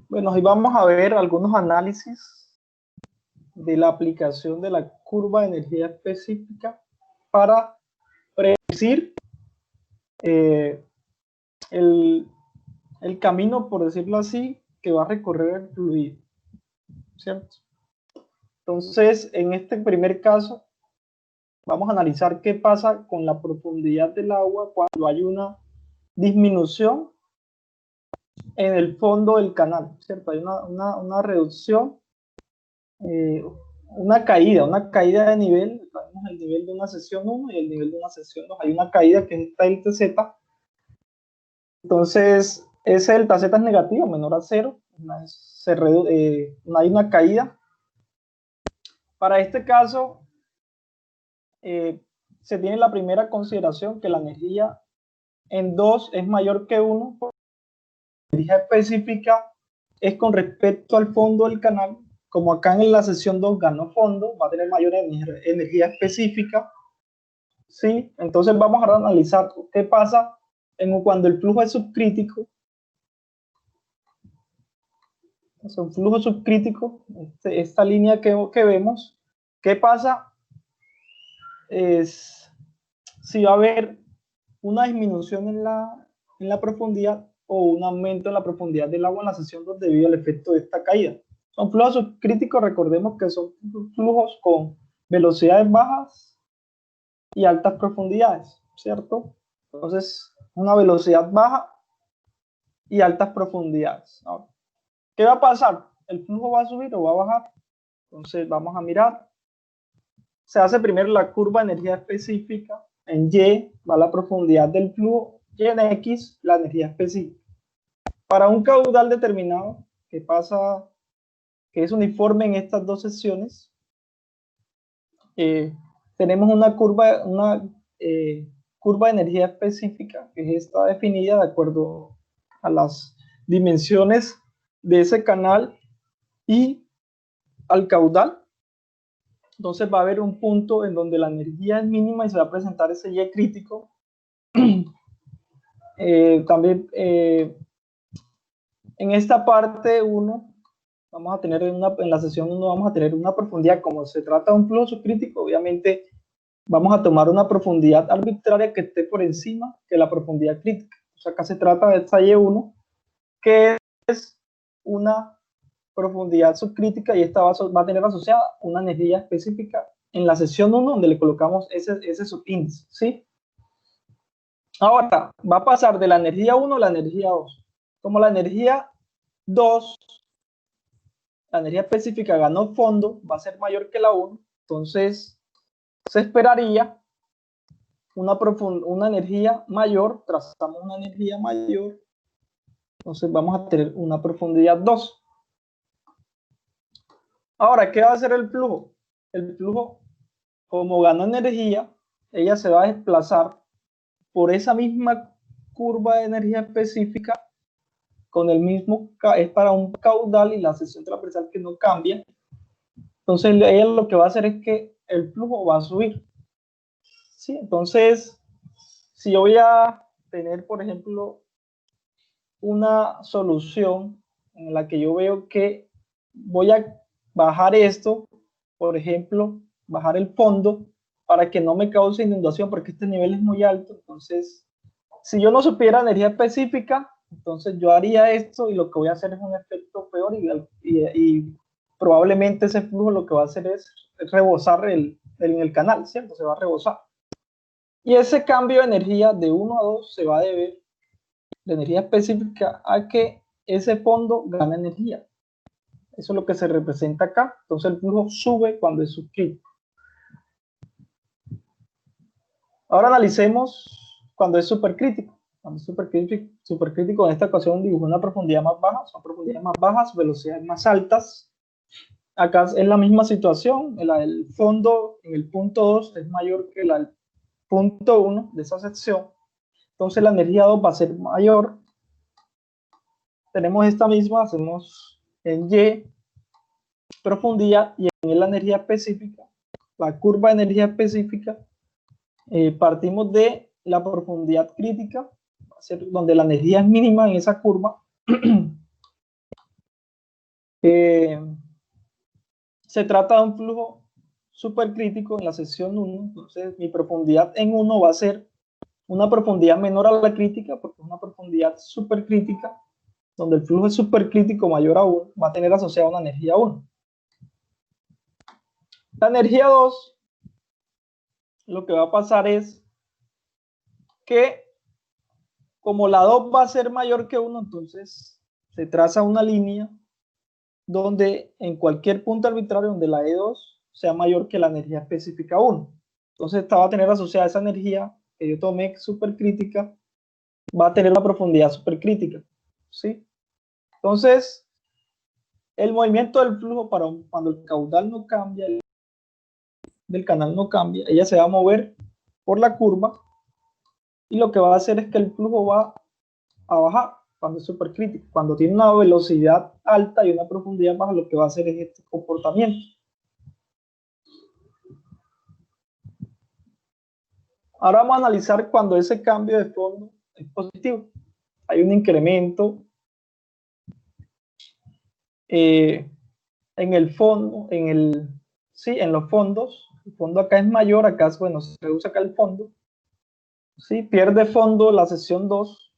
Bueno, hoy vamos a ver algunos análisis de la aplicación de la curva de energía específica para predecir el camino, por decirlo así, que va a recorrer el fluido, ¿cierto? Entonces, en este primer caso, vamos a analizar qué pasa con la profundidad del agua cuando hay una disminución en el fondo del canal, ¿cierto? Hay una reducción, una caída de nivel. Tenemos el nivel de una sección 1 y el nivel de una sección 2. Hay una caída que es esta delta Z. Entonces, ese delta Z es negativo, menor a 0. Hay una caída. Para este caso, se tiene la primera consideración que la energía en 2 es mayor que 1. La energía específica es con respecto al fondo del canal. Como acá en la sección 2 ganó fondo, va a tener mayor energía específica. ¿Sí? Entonces vamos a analizar qué pasa cuando el flujo es subcrítico. Es un flujo subcrítico, esta línea que vemos. ¿Qué pasa? Si va a haber una disminución en la profundidad o un aumento en la profundidad del agua en la sección 2 debido al efecto de esta caída. Son flujos subcríticos, recordemos que son flujos con velocidades bajas y altas profundidades, ¿cierto? Entonces, una velocidad baja y altas profundidades. Ahora, ¿qué va a pasar? ¿El flujo va a subir o va a bajar? Entonces, vamos a mirar. Se hace primero la curva de energía específica. En Y va la profundidad del flujo y en X la energía específica. Para un caudal determinado que pasa, que es uniforme en estas dos secciones, tenemos una curva de energía específica que está definida de acuerdo a las dimensiones de ese canal y al caudal. Entonces va a haber un punto en donde la energía es mínima y se va a presentar ese Y crítico. También en esta parte 1 vamos a tener en la sesión 1 vamos a tener una profundidad. Como se trata de un flujo subcrítico, obviamente vamos a tomar una profundidad arbitraria que esté por encima de la profundidad crítica. O sea, acá se trata de esta Y1, que es una profundidad subcrítica, y esta va a tener asociada una energía específica en la sección 1, donde le colocamos ese subíndice, ¿sí? Ahora, va a pasar de la energía 1 a la energía 2. Como la energía 2, la energía específica ganó fondo, va a ser mayor que la 1, entonces se esperaría una energía mayor, trazamos una energía mayor, entonces vamos a tener una profundidad 2. Ahora, ¿qué va a hacer el flujo? El flujo, como ganó energía, ella se va a desplazar por esa misma curva de energía específica con el mismo, es para un caudal y la sección transversal que no cambia. Entonces ella lo que va a hacer es que el flujo va a subir. ¿Sí? Entonces, si yo voy a tener, por ejemplo, una solución en la que yo veo que voy a bajar esto, por ejemplo, bajar el fondo para que no me cause inundación porque este nivel es muy alto. Entonces, si yo no supiera energía específica, entonces yo haría esto y lo que voy a hacer es un efecto peor y probablemente ese flujo lo que va a hacer es rebosar en el canal, ¿cierto? Se va a rebosar. Y ese cambio de energía de 1 a 2 se va a deber de energía específica a que ese fondo gana energía. Eso es lo que se representa acá. Entonces el flujo sube cuando es subcrítico. Ahora analicemos cuando es supercrítico. Cuando es supercrítico, en esta ocasión dibujo una profundidad más baja, son profundidades más bajas, velocidades más altas. Acá es la misma situación, el fondo en el punto 2 es mayor que el punto 1 de esa sección. Entonces la energía 2 va a ser mayor. Tenemos esta misma, hacemos en Y profundidad y en la energía específica, la curva de energía específica, partimos de la profundidad crítica, va a ser donde la energía es mínima en esa curva. Se trata de un flujo supercrítico en la sección 1, entonces mi profundidad en 1 va a ser una profundidad menor a la crítica, porque es una profundidad supercrítica, donde el flujo es supercrítico mayor a 1, va a tener asociada una energía 1. La energía 2, lo que va a pasar es que como la 2 va a ser mayor que 1, entonces se traza una línea donde en cualquier punto arbitrario donde la E2 sea mayor que la energía específica 1. Entonces esta va a tener asociada esa energía que yo tomé supercrítica, va a tener una profundidad supercrítica, ¿sí? Entonces, el movimiento del flujo cuando el caudal no cambia, del canal no cambia, ella se va a mover por la curva y lo que va a hacer es que el flujo va a bajar cuando es supercrítico. Cuando tiene una velocidad alta y una profundidad baja, lo que va a hacer es este comportamiento. Ahora vamos a analizar cuando ese cambio de fondo es positivo. Hay un incremento en el fondo, en los fondos. El fondo acá es mayor, acá bueno, se reduce acá el fondo. ¿Sí? Pierde fondo la sección 2.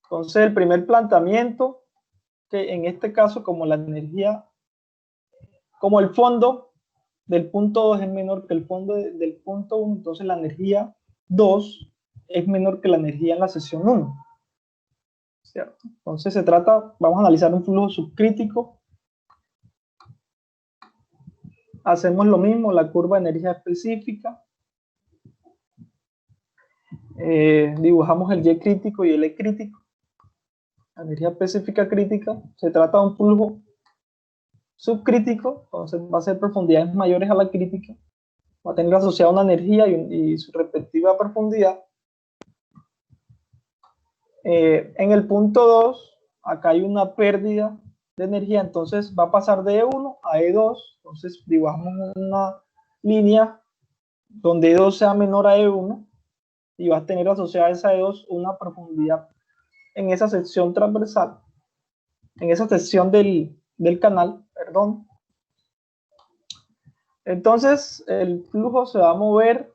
Entonces el primer planteamiento, que en este caso como la energía, como el fondo del punto 2 es menor que el fondo del punto 1, entonces la energía 2 es menor que la energía en la sección 1. ¿Cierto? Entonces se trata, vamos a analizar un flujo subcrítico. Hacemos lo mismo, la curva de energía específica. Dibujamos el Y crítico y el E crítico. La energía específica crítica, se trata de un flujo subcrítico, entonces va a ser profundidades mayores a la crítica, va a tener asociada una energía y su respectiva profundidad. En el punto 2, acá hay una pérdida de energía, entonces va a pasar de E1 a E2, entonces dibujamos una línea donde E2 sea menor a E1 y va a tener asociada a esa E2 una profundidad en esa sección transversal, en esa sección del canal, perdón. Entonces el flujo se va a mover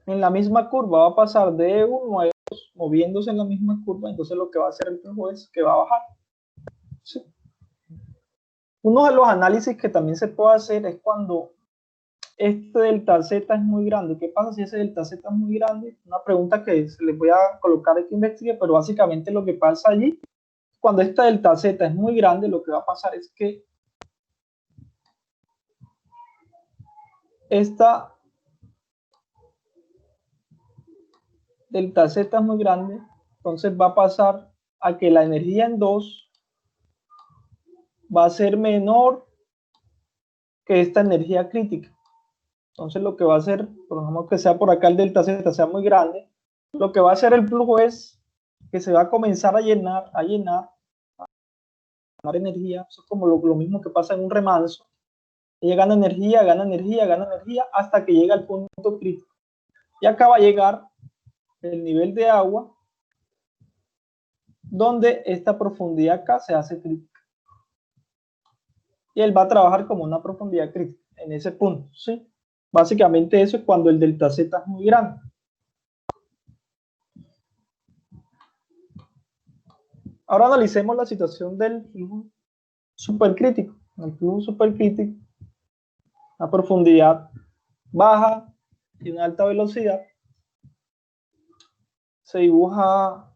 en la misma curva, va a pasar de E1 a E2 moviéndose en la misma curva, entonces lo que va a hacer el flujo es que va a bajar. ¿Sí? Uno de los análisis que también se puede hacer es cuando este delta Z es muy grande. ¿Qué pasa si ese delta Z es muy grande? Una pregunta que se les voy a colocar aquí que investigue, pero básicamente lo que pasa allí, cuando esta delta Z es muy grande, lo que va a pasar es que esta delta Z es muy grande, entonces va a pasar a que la energía en 2 va a ser menor que esta energía crítica. Entonces lo que va a hacer, por ejemplo que sea por acá el delta Z sea muy grande, lo que va a hacer el flujo es que se va a comenzar a llenar energía. Eso es como lo mismo que pasa en un remanso. Ella gana energía, gana energía, gana energía hasta que llega al punto crítico. Y acá va a llegar el nivel de agua donde esta profundidad acá se hace crítica. Y él va a trabajar como una profundidad crítica en ese punto, ¿sí? Básicamente eso es cuando el delta Z es muy grande. Ahora analicemos la situación del flujo supercrítico. El flujo supercrítico, una profundidad baja y una alta velocidad. Se dibuja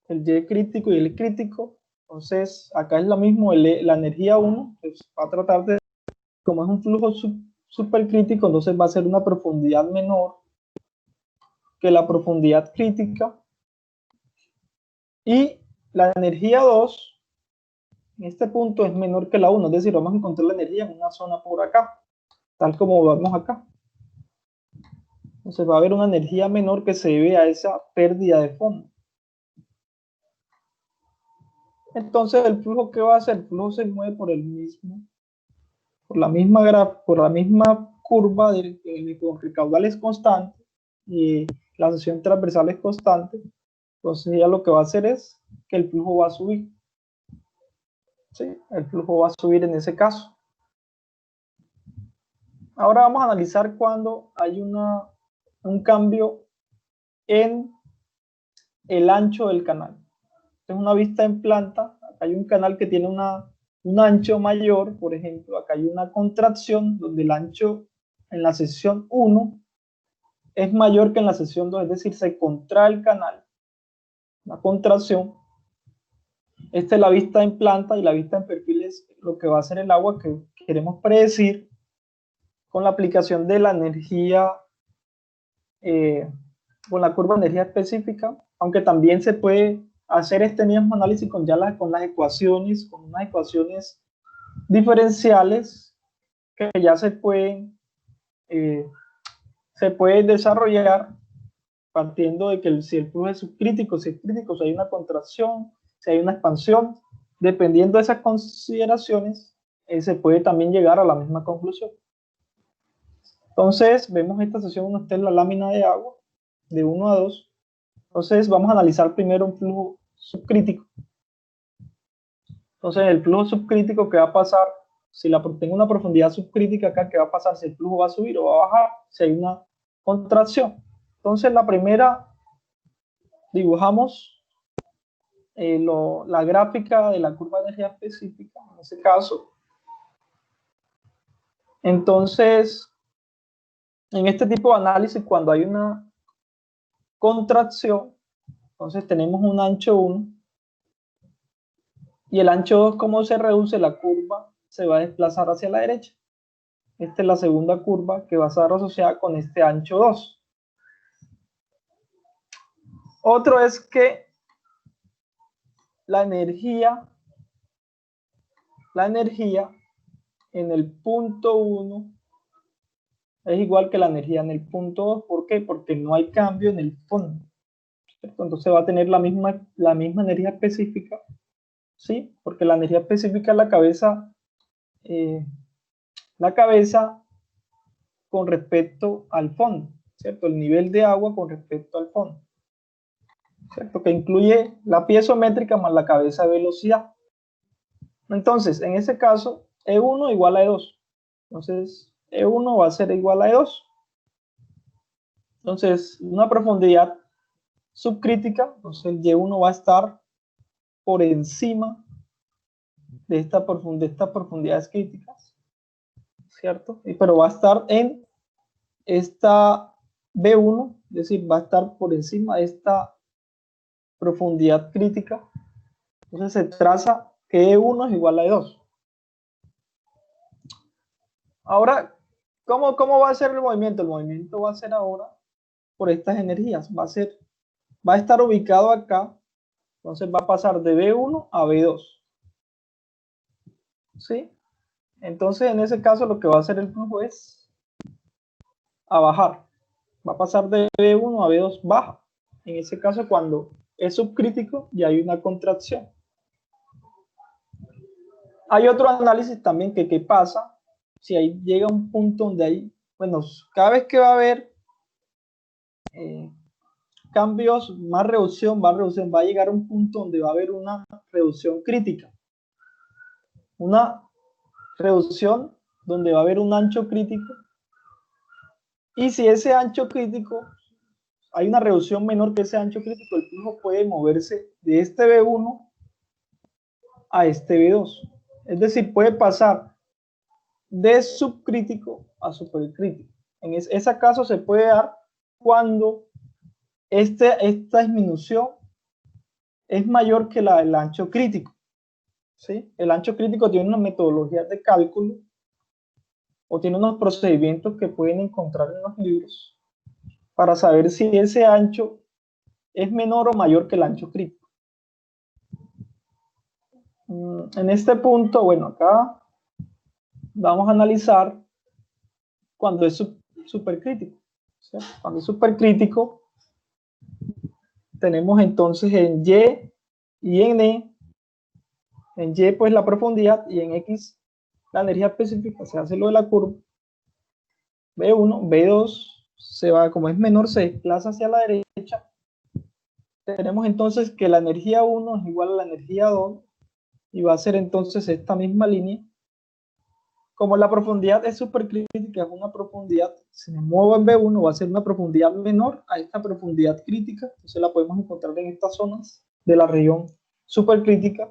el Y crítico y el crítico. Entonces, acá es lo mismo, la energía 1, pues va a tratar de, como es un flujo supercrítico, entonces va a ser una profundidad menor que la profundidad crítica. Y la energía 2, en este punto, es menor que la 1, es decir, vamos a encontrar la energía en una zona por acá, tal como vemos acá. Entonces va a haber una energía menor que se debe a esa pérdida de fondo. Entonces el flujo, ¿qué va a hacer? El flujo se mueve por la misma curva con el caudal es constante. y la sección transversal es constante, entonces ya lo que va a hacer es que el flujo va a subir. ¿Sí? El flujo va a subir en ese caso. Ahora vamos a analizar cuando hay un cambio en el ancho del canal. Es una vista en planta. Acá hay un canal que tiene un ancho mayor, por ejemplo. Acá hay una contracción donde el ancho en la sección 1 es mayor que en la sección 2, es decir, se contrae el canal. La contracción. Esta es la vista en planta y la vista en perfil es lo que va a hacer el agua que queremos predecir con la aplicación de la energía, con la curva de energía específica, aunque también se puede hacer este mismo análisis con con las ecuaciones, con unas ecuaciones diferenciales que ya se pueden desarrollar partiendo de que si el flujo es subcrítico, si es crítico, si hay una contracción, si hay una expansión, dependiendo de esas consideraciones, se puede también llegar a la misma conclusión. Entonces, vemos esta sesión donde está en la lámina de agua, de 1 a 2. Entonces, vamos a analizar primero un flujo subcrítico. Entonces, el flujo subcrítico, ¿qué va a pasar? Si tengo una profundidad subcrítica acá, ¿qué va a pasar? Si el flujo va a subir o va a bajar, si hay una contracción. Entonces, la primera, dibujamos la gráfica de la curva de energía específica, en ese caso. Entonces, en este tipo de análisis, cuando hay una contracción, entonces tenemos un ancho 1 y el ancho 2, como se reduce, la curva se va a desplazar hacia la derecha. Esta es la segunda curva que va a estar asociada con este ancho 2. Otro es que la energía en el punto 1 es igual que la energía en el punto 2. ¿Por qué? Porque no hay cambio en el fondo. Entonces va a tener la misma energía específica, ¿sí? Porque la energía específica es la cabeza con respecto al fondo, ¿cierto? El nivel de agua con respecto al fondo, ¿cierto? Que incluye la piezométrica más la cabeza de velocidad. Entonces, en ese caso, E1 igual a E2. Entonces, E1 va a ser igual a E2. Entonces, una profundidad subcrítica, entonces el Y1 va a estar por encima de estas profundidades críticas, ¿cierto? Pero va a estar en esta B1, es decir, va a estar por encima de esta profundidad crítica. Entonces se traza que E1 es igual a E2. Ahora, ¿cómo va a ser el movimiento? El movimiento va a ser ahora por estas energías. Va a estar ubicado acá. Entonces va a pasar de B1 a B2. ¿Sí? Entonces en ese caso lo que va a hacer el flujo es a bajar. Va a pasar de B1 a B2, baja. En ese caso cuando es subcrítico ya hay una contracción. Hay otro análisis también que qué pasa si ahí llega un punto donde hay, bueno, cada vez que va a haber cambios, más reducción, va a llegar a un punto donde va a haber una reducción crítica. Una reducción donde va a haber un ancho crítico. Y si ese ancho crítico, hay una reducción menor que ese ancho crítico, el flujo puede moverse de este B1 a este B2. Es decir, puede pasar de subcrítico a supercrítico. En ese caso se puede dar cuando esta disminución es mayor que la del ancho crítico. ¿Sí? El ancho crítico tiene unas metodologías de cálculo o tiene unos procedimientos que pueden encontrar en los libros para saber si ese ancho es menor o mayor que el ancho crítico. En este punto, bueno, acá vamos a analizar cuando es supercrítico. ¿Sí? Cuando es supercrítico, tenemos entonces en Y y en E, en Y pues la profundidad y en X la energía específica, se hace lo de la curva, B1, B2, se va, como es menor, se desplaza hacia la derecha. Tenemos entonces que la energía 1 es igual a la energía 2 y va a ser entonces esta misma línea. Como la profundidad es supercrítica, es una profundidad, si me muevo en B1 va a ser una profundidad menor a esta profundidad crítica, entonces la podemos encontrar en estas zonas de la región supercrítica.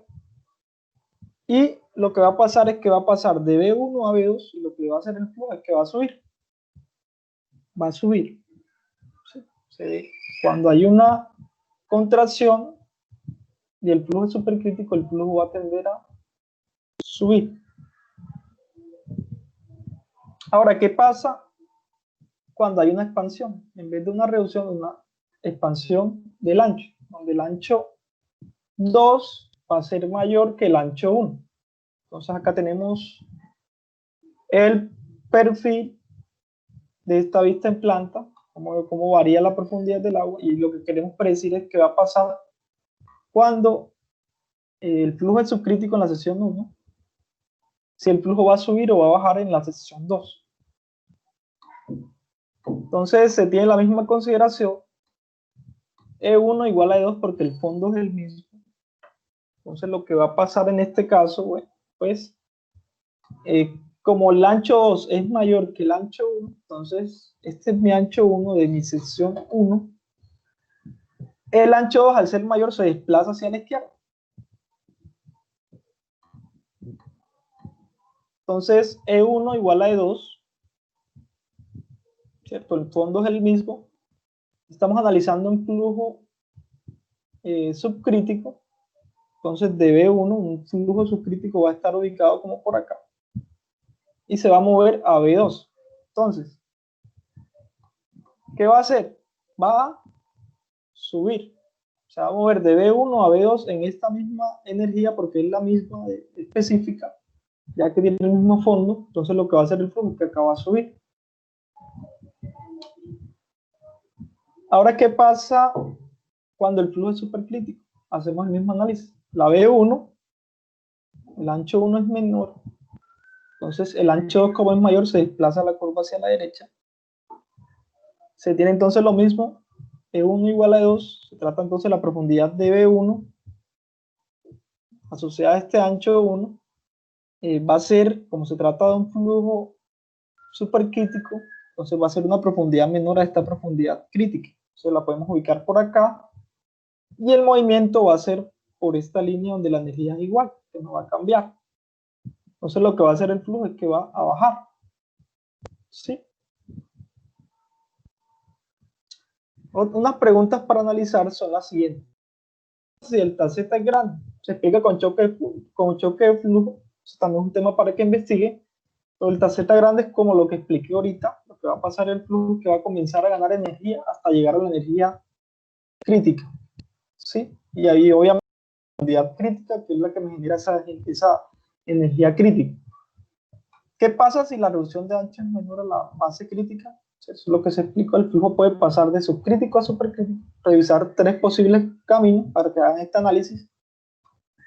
Y lo que va a pasar es que va a pasar de B1 a B2 y lo que va a hacer el flujo es que va a subir. Va a subir. ¿Sí? Cuando hay una contracción y el flujo es supercrítico, el flujo va a tender a subir. Ahora, ¿qué pasa cuando hay una expansión? En vez de una reducción, una expansión del ancho, donde el ancho 2 va a ser mayor que el ancho 1. Entonces acá tenemos el perfil de esta vista en planta, cómo varía la profundidad del agua, y lo que queremos predecir es qué va a pasar cuando el flujo es subcrítico en la sección 1, si el flujo va a subir o va a bajar en la sección 2. Entonces se tiene la misma consideración, E1 igual a E2 porque el fondo es el mismo. Entonces lo que va a pasar en este caso, pues, como el ancho 2 es mayor que el ancho 1, entonces este es mi ancho 1 de mi sección 1. El ancho 2 al ser mayor se desplaza hacia la izquierda. Entonces E1 igual a E2, ¿cierto? El fondo es el mismo. Estamos analizando un flujo subcrítico. Entonces de B1, un flujo subcrítico va a estar ubicado como por acá. Y se va a mover a B2. Entonces, ¿qué va a hacer? Va a subir. Se va a mover de B1 a B2 en esta misma energía porque es la misma específica, ya que tiene el mismo fondo. Entonces lo que va a hacer el flujo es que acá va a subir. Ahora, ¿qué pasa cuando el flujo es supercrítico? Hacemos el mismo análisis. La B1, el ancho 1 es menor. Entonces el ancho 2 como es mayor se desplaza la curva hacia la derecha. Se tiene entonces lo mismo, E1 igual a 2, se trata entonces de la profundidad de B1 asociada a este ancho 1, va a ser, como se trata de un flujo supercrítico, entonces va a ser una profundidad menor a esta profundidad crítica. Entonces la podemos ubicar por acá, y el movimiento va a ser por esta línea donde la energía es igual, que no va a cambiar. Entonces lo que va a hacer el flujo es que va a bajar. ¿Sí? Unas preguntas para analizar son las siguientes. Si delta Z es grande, se explica con choque de flujo, eso también es un tema para que investigue. Pero delta Z grande es como lo que expliqué ahorita, lo que va a pasar el flujo, que va a comenzar a ganar energía hasta llegar a la energía crítica. ¿Sí? Y ahí obviamente la profundidad crítica, que es la que me genera esa energía crítica. ¿Qué pasa si la reducción de ancho es menor a la base crítica? Eso es lo que se explicó. El flujo puede pasar de subcrítico a supercrítico. Revisar 3 posibles caminos para que hagan este análisis.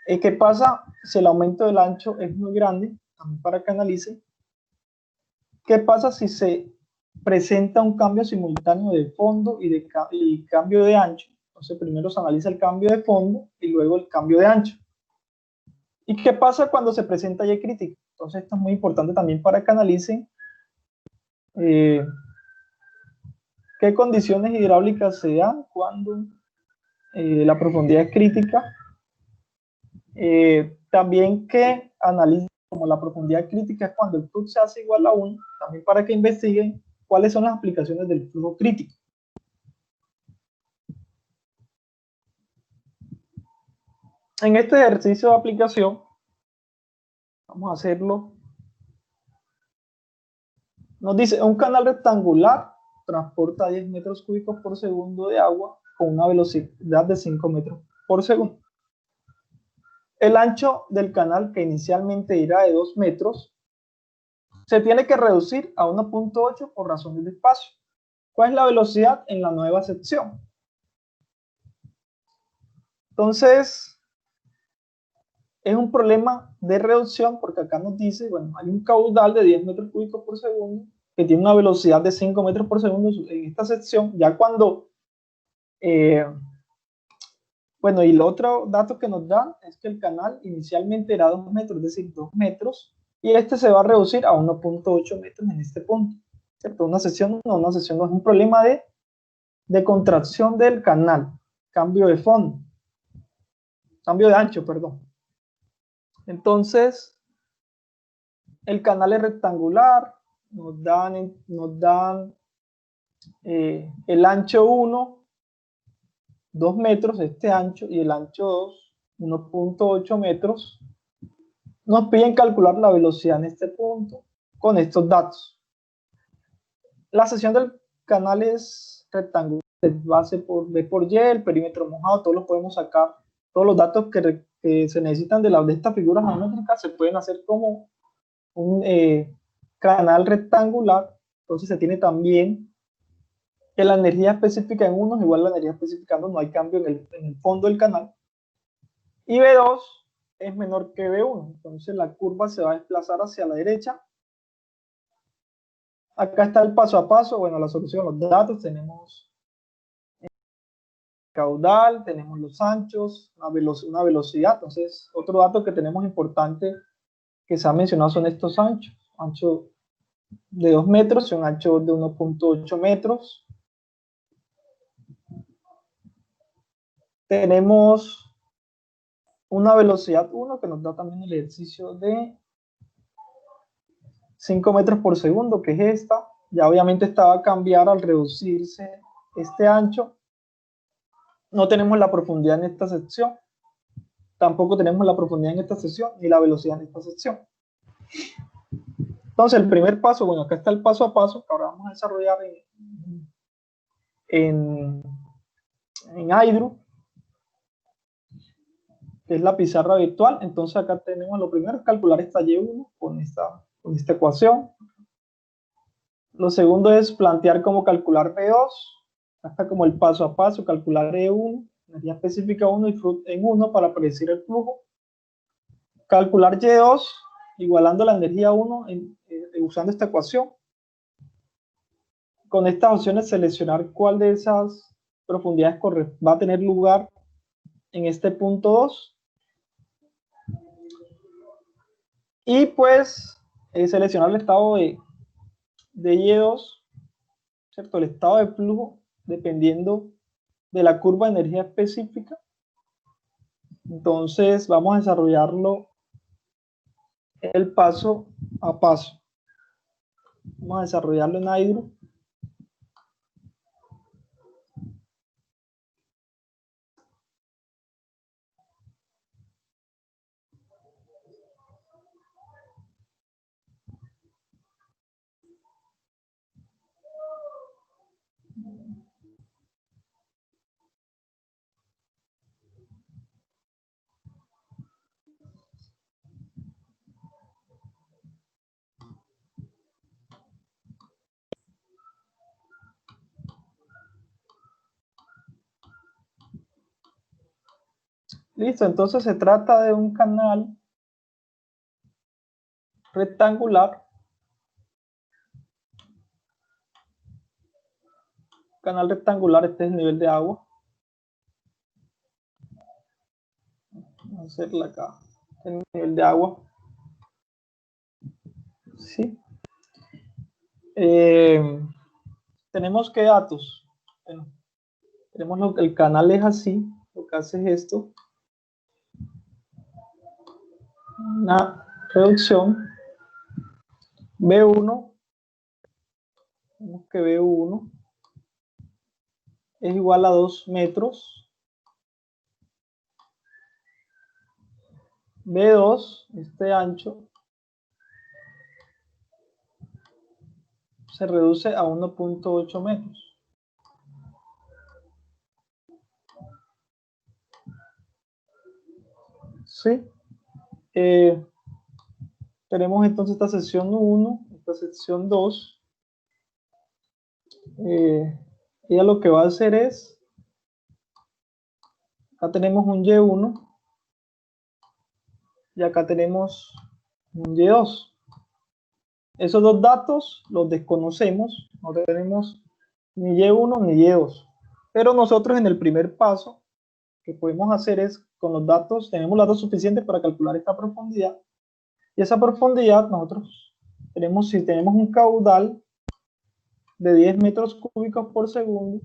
¿Qué pasa si el aumento del ancho es muy grande? También para que analicen. ¿Qué pasa si se presenta un cambio simultáneo de fondo y cambio de ancho? Entonces primero se analiza el cambio de fondo y luego el cambio de ancho. ¿Y qué pasa cuando se presenta Y crítica? Entonces esto es muy importante también para que analicen qué condiciones hidráulicas se dan cuando la profundidad es crítica. También que analicen como la profundidad crítica es cuando el flux se hace igual a 1, también para que investiguen cuáles son las aplicaciones del flujo crítico. En este ejercicio de aplicación, vamos a hacerlo. Nos dice, un canal rectangular transporta 10 metros cúbicos por segundo de agua con una velocidad de 5 metros por segundo. El ancho del canal, que inicialmente era de 2 metros, se tiene que reducir a 1.8 por razones de espacio. ¿Cuál es la velocidad en la nueva sección? Entonces, es un problema de reducción porque acá nos dice, bueno, hay un caudal de 10 metros cúbicos por segundo que tiene una velocidad de 5 metros por segundo en esta sección. Ya cuando, bueno, y el otro dato que nos dan es que el canal inicialmente era 2 metros, es decir, 2 metros, y este se va a reducir a 1.8 metros en este punto, ¿cierto? Una sección no es un problema de contracción del canal, cambio de fondo, cambio de ancho, perdón. Entonces, el canal es rectangular, nos dan el ancho 1, 2 metros, este ancho, y el ancho 2, 1.8 metros. Nos piden calcular la velocidad en este punto con estos datos. La sección del canal es rectangular, base por B por Y, el perímetro mojado, todos lo podemos sacar. Todos los datos que se necesitan de estas figuras geométricas se pueden hacer como un canal rectangular. Entonces se tiene también que la energía específica en uno es igual a la energía específica en 2, no hay cambio en el fondo del canal. Y B2 es menor que B1, entonces la curva se va a desplazar hacia la derecha. Acá está el paso a paso, bueno, la solución, los datos, tenemos caudal, tenemos los anchos, una velocidad. Entonces, otro dato que tenemos importante que se ha mencionado son estos anchos, ancho de 2 metros y un ancho de 1.8 metros. Tenemos una velocidad 1 que nos da también el ejercicio de 5 metros por segundo, que es esta. Ya obviamente esta va a cambiar al reducirse este ancho. No tenemos la profundidad en esta sección, tampoco tenemos la profundidad en esta sección, ni la velocidad en esta sección. Entonces el primer paso, bueno, acá está el paso a paso que ahora vamos a desarrollar en Hydro, que es la pizarra virtual. Entonces acá tenemos lo primero, calcular esta Y1 con esta ecuación. Lo segundo es plantear cómo calcular B2, hasta como el paso a paso, calcular E1, energía específica 1 y en 1 para predecir el flujo. Calcular Y2, igualando la energía 1 usando esta ecuación. Con estas opciones seleccionar cuál de esas profundidades va a tener lugar en este punto 2. Y pues seleccionar el estado de Y2, ¿cierto? El estado de flujo dependiendo de la curva de energía específica. Entonces vamos a desarrollarlo el paso a paso. Vamos a desarrollarlo en Hydro. Listo, entonces se trata de un canal rectangular. Canal rectangular, este es el nivel de agua. Vamos a hacerla acá, el nivel de agua. Sí. Tenemos qué datos. Bueno, tenemos el canal es así, lo que hace es esto. Una reducción B1, vemos que B1 es igual a 2 metros. B2, este ancho, se reduce a 1.8 metros. ¿Sí? Tenemos entonces esta sección 1, esta sección 2. Ella lo que va a hacer es, acá tenemos un Y1 y acá tenemos un Y2. Esos dos datos los desconocemos, no tenemos ni Y1 ni Y2. Pero nosotros en el primer paso que podemos hacer es, con los datos, tenemos datos suficientes para calcular esta profundidad. Y esa profundidad nosotros tenemos, si tenemos un caudal de 10 metros cúbicos por segundo,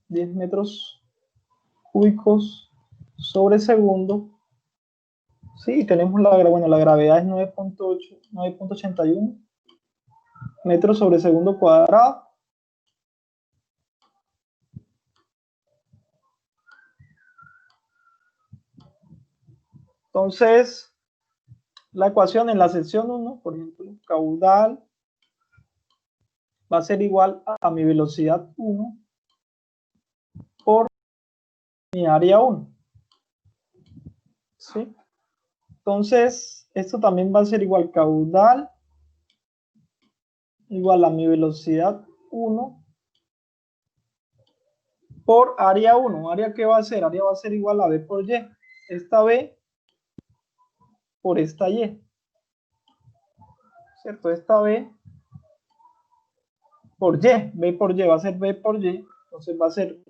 10 metros cúbicos sobre segundo, sí, tenemos la gravedad es 9.8, 9.81 metros sobre segundo cuadrado. Entonces, la ecuación en la sección 1, por ejemplo, caudal va a ser igual a mi velocidad 1 por mi área 1. ¿Sí? Entonces, esto también va a ser igual caudal igual a mi velocidad 1 por área 1. ¿Área qué va a ser? Área va a ser igual a B por Y. Esta B por esta Y. ¿Cierto? Esta B por Y. B por Y va a ser B por Y. Entonces va a ser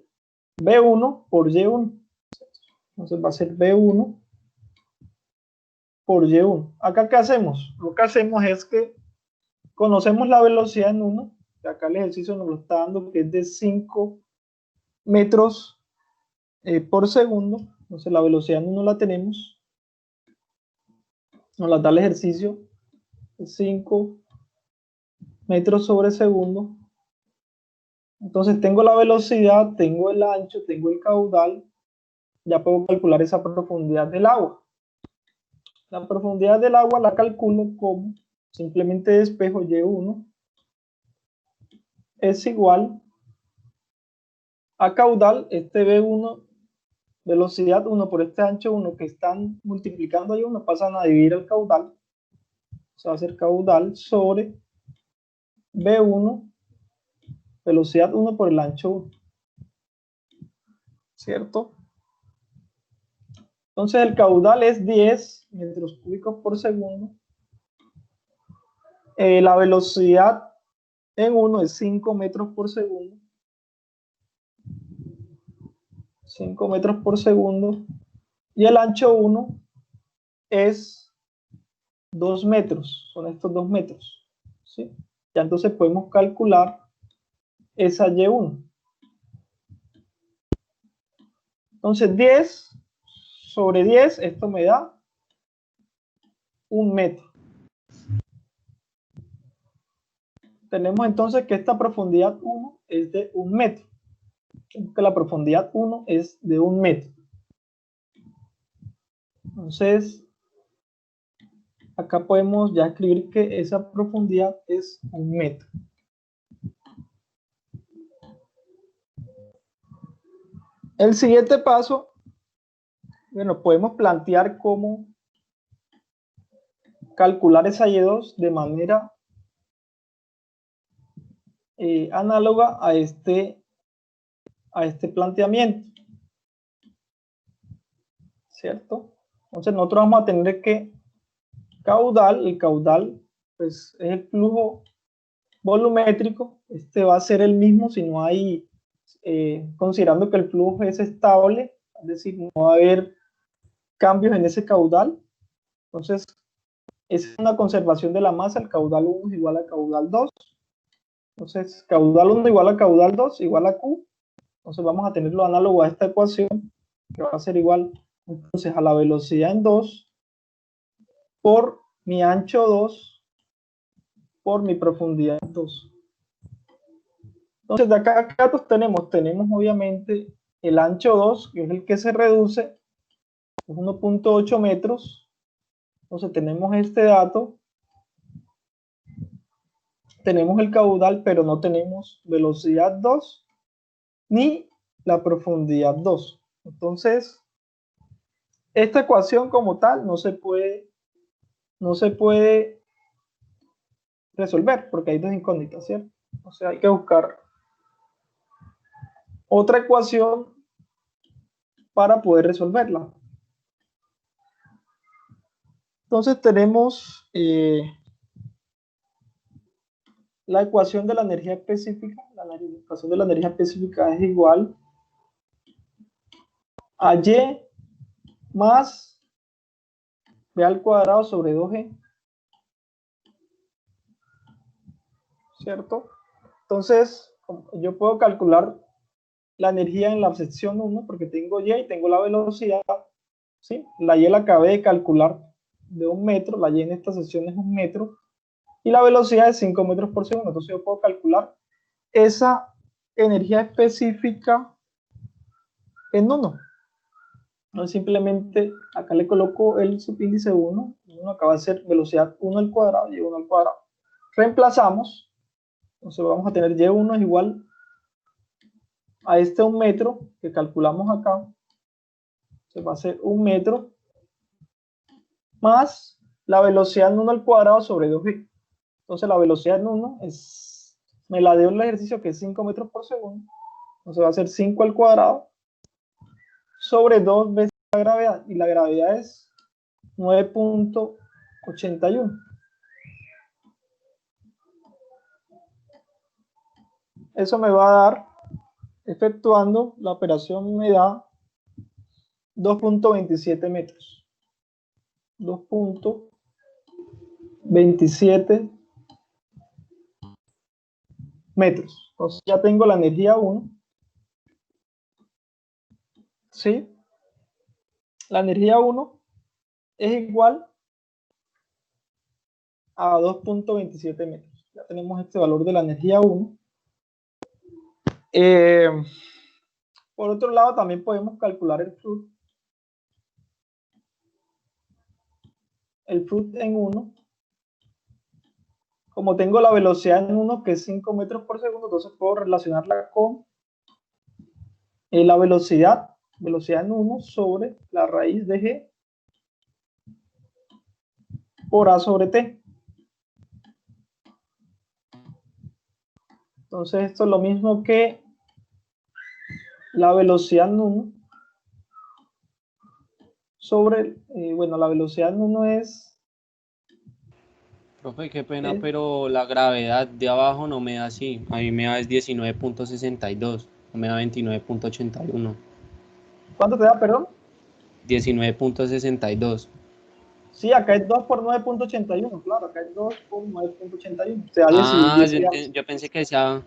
B1 por Y1. Entonces va a ser B1 por Y1. ¿Acá qué hacemos? Lo que hacemos es que conocemos la velocidad en 1. Acá el ejercicio nos lo está dando que es de 5 metros por segundo. Entonces la velocidad en 1 la tenemos. Nos la da el ejercicio. 5 metros sobre segundo. Entonces tengo la velocidad, tengo el ancho, tengo el caudal. Ya puedo calcular esa profundidad del agua. La profundidad del agua la calculo como simplemente despejo Y1 es igual a caudal, este B1, velocidad 1 por este ancho 1 que están multiplicando ahí 1, pasan a dividir el caudal. O sea, va a ser caudal sobre B1, velocidad 1 por el ancho 1. ¿Cierto? Entonces el caudal es 10 metros cúbicos por segundo. La velocidad en 1 es 5 metros por segundo. 5 metros por segundo. Y el ancho 1 es 2 metros. Son estos 2 metros. ¿Sí? Ya entonces podemos calcular esa Y1. Entonces 10 sobre 10, esto me da 1 metro. Tenemos entonces que esta profundidad 1 es de 1 metro. Que la profundidad 1 es de 1 metro. Entonces, acá podemos ya escribir que esa profundidad es 1 metro. El siguiente paso, bueno, podemos plantear cómo calcular esa Y2 de manera análoga a este planteamiento. ¿Cierto? Entonces nosotros vamos a tener que el caudal pues es el flujo volumétrico, este va a ser el mismo si no hay, considerando que el flujo es estable, es decir, no va a haber cambios en ese caudal. Entonces es una conservación de la masa, el caudal 1 es igual a caudal 2. Entonces caudal 1 igual a caudal 2 igual a Q. Entonces vamos a tenerlo análogo a esta ecuación, que va a ser igual entonces a la velocidad en 2 por mi ancho 2 por mi profundidad 2. Entonces, de acá, ¿qué datos tenemos? Tenemos obviamente el ancho 2, que es el que se reduce, es 1.8 metros. Entonces, tenemos este dato. Tenemos el caudal, pero no tenemos velocidad 2 ni la profundidad 2. Entonces, esta ecuación como tal no se puede resolver porque hay dos incógnitas, ¿cierto? O sea, hay que buscar otra ecuación para poder resolverla. Entonces tenemos la ecuación de la energía específica. La ecuación de la energía específica es igual a Y más B al cuadrado sobre 2G, ¿cierto? Entonces, yo puedo calcular la energía en la sección 1 porque tengo Y y tengo la velocidad, ¿sí? La Y la acabé de calcular de 1 metro, la Y en esta sección es 1 metro, y la velocidad es 5 metros por segundo. Entonces yo puedo calcular esa energía específica en 1. Entonces simplemente acá le coloco el subíndice 1, 1 acaba de ser velocidad 1 al cuadrado y 1 al cuadrado. Reemplazamos, entonces vamos a tener Y1 es igual a este 1 metro que calculamos acá, se va a ser 1 metro más la velocidad en 1 al cuadrado sobre 2g. Entonces la velocidad en 1 es, me la dio el ejercicio que es 5 metros por segundo, entonces va a ser 5 al cuadrado sobre 2 veces la gravedad, y la gravedad es 9.81. Eso me va a dar, efectuando la operación me da 2.27 metros. 2.27 metros. Entonces ya tengo la energía 1. ¿Sí? La energía 1 es igual a 2.27 metros. Ya tenemos este valor de la energía 1. Por otro lado, también podemos calcular el flujo. El flujo en 1. Como tengo la velocidad en 1, que es 5 metros por segundo, entonces puedo relacionarla con la velocidad en 1 sobre la raíz de G por A sobre T. Entonces esto es lo mismo que la velocidad en 1 sobre, bueno, la velocidad en 1 es... Profe, qué pena, pero la gravedad de abajo no me da así. A mí me da es 19.62, no me da 29.81. ¿Cuánto te da, perdón? 19.62. Sí, acá es 2 por 9.81, claro, acá es 2 por 9.81. O sea, Ah, 10 yo pensé que sea...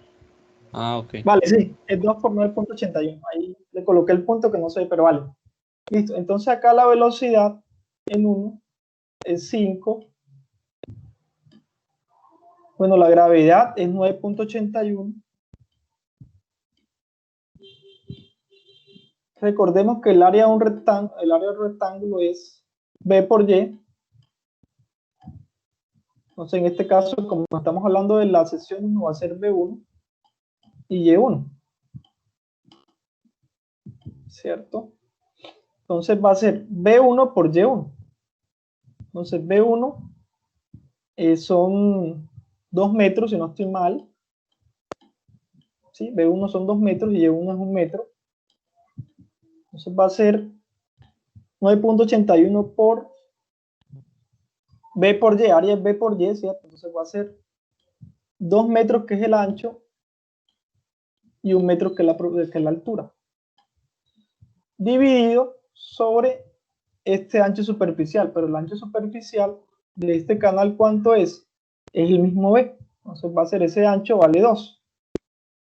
Ah, ok. Vale, sí, es 2 por 9.81. Ahí le coloqué el punto que no sé, pero vale. Listo, entonces acá la velocidad en 1 es 5. Bueno, la gravedad es 9.81. Recordemos que el área de un rectángulo, es B por Y. Entonces, en este caso, como estamos hablando de la sección 1, va a ser B1 y Y1, ¿cierto? Entonces va a ser B1 por Y1. Entonces B1 son 2 metros, si no estoy mal. ¿Sí? B1 son 2 metros y Y1 es 1 metro. Entonces va a ser 9.81 por B por Y, área es B por Y, ¿cierto? Entonces va a ser 2 metros, que es el ancho, y 1 metro, que es la altura, dividido sobre este ancho superficial. Pero el ancho superficial de este canal, ¿cuánto es? Es el mismo B. Entonces va a ser ese ancho vale 2.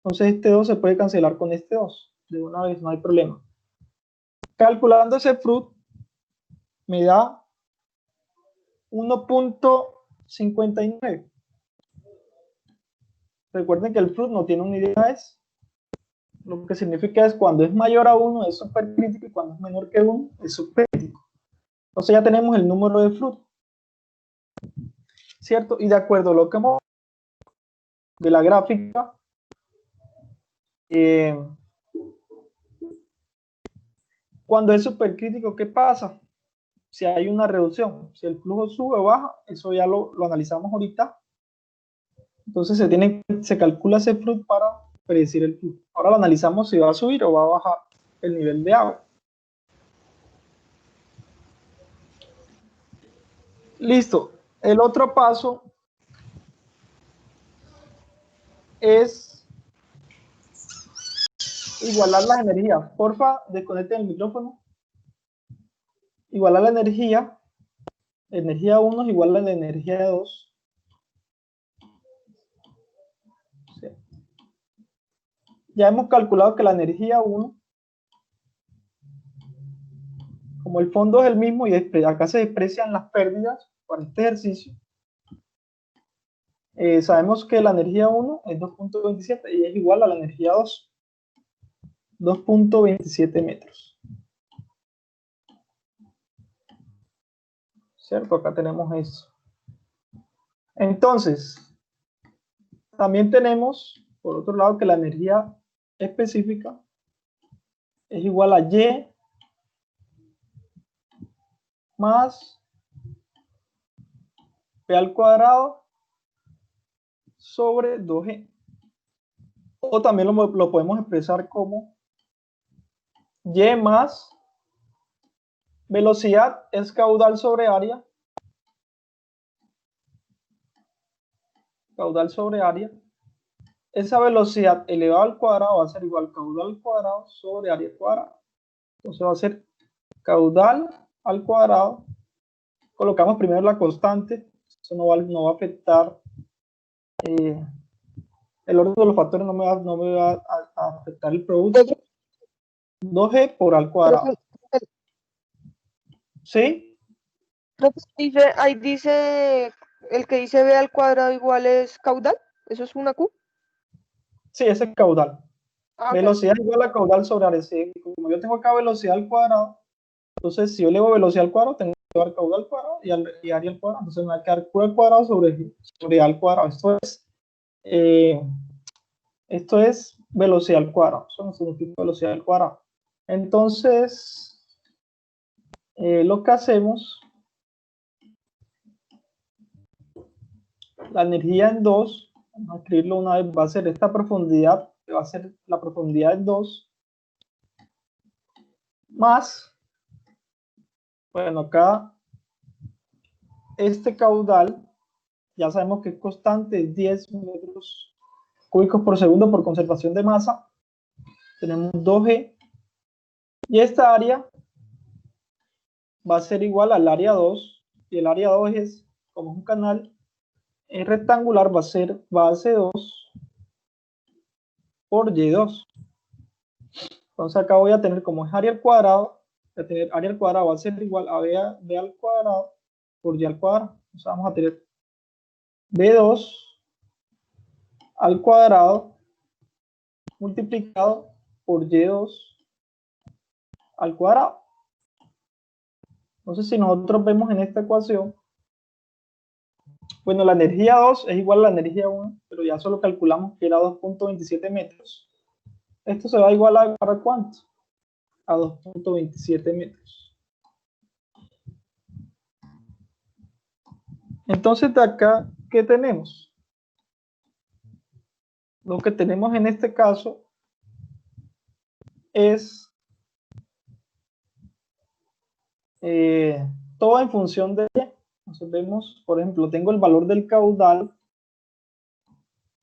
Entonces este 2 se puede cancelar con este 2. De una vez, no hay problema. Calculando ese fruit, me da 1.59. Recuerden que el fruit no tiene unidades. Lo que significa es cuando es mayor a 1 es supercrítico y cuando es menor que 1 es subcrítico. Entonces ya tenemos el número de fruit, ¿cierto? Y de acuerdo a lo que hemos de la gráfica, cuando es supercrítico, ¿qué pasa? Si hay una reducción, si el flujo sube o baja, eso ya lo analizamos ahorita. Entonces se calcula ese fruit para predecir el flujo. Ahora lo analizamos si va a subir o va a bajar el nivel de agua. Listo. El otro paso es igualar las energías. Porfa, desconecten el micrófono. Igualar la energía. Energía 1 es igual a la energía 2. Sí. Ya hemos calculado que la energía 1, como el fondo es el mismo y acá se desprecian las pérdidas para este ejercicio, sabemos que la energía 1 es 2.27 y es igual a la energía 2, 2.27 metros. ¿Cierto? Acá tenemos eso. Entonces, también tenemos, por otro lado, que la energía específica es igual a Y más P al cuadrado sobre 2G. O también lo podemos expresar como Y más velocidad es caudal sobre área. Caudal sobre área. Esa velocidad elevada al cuadrado va a ser igual a caudal al cuadrado sobre área cuadrada. Entonces va a ser caudal al cuadrado. Colocamos primero la constante. Eso no va a afectar. El orden de los factores no me va a afectar el producto. 2G por al cuadrado. ¿Sí? Ahí dice, el que dice B al cuadrado igual es caudal. ¿Eso es una Q? Sí, ese es caudal. Ah, Velocidad igual a caudal sobre área. Sí, como yo tengo acá velocidad al cuadrado, entonces si yo elevo velocidad al cuadrado, tengo que llevar caudal al cuadrado y área al cuadrado. Entonces me va a quedar Q al cuadrado sobre A al cuadrado. Esto es velocidad al cuadrado. Eso no significa velocidad al cuadrado. Entonces, lo que hacemos, la energía en 2, vamos a escribirlo una vez, va a ser esta profundidad, que va a ser la profundidad en 2, más, bueno, acá, este caudal, ya sabemos que es constante, es 10 metros cúbicos por segundo por conservación de masa, tenemos 2G, y esta área va a ser igual al área 2, y el área 2 es, como es un canal, es rectangular, va a ser base 2 por Y2. Entonces acá voy a tener, como es área al cuadrado, voy a tener área al cuadrado va a ser igual a B al cuadrado por Y al cuadrado. Entonces vamos a tener B2 al cuadrado multiplicado por Y2 al cuadrado. Entonces si nosotros vemos en esta ecuación, bueno, la energía 2 es igual a la energía 1, pero ya solo calculamos que era 2.27 metros. Esto se va a igualar ¿a cuánto? A 2.27 metros. Entonces de acá, ¿qué tenemos? Lo que tenemos en este caso es todo en función de Y. Entonces vemos, por ejemplo, tengo el valor del caudal,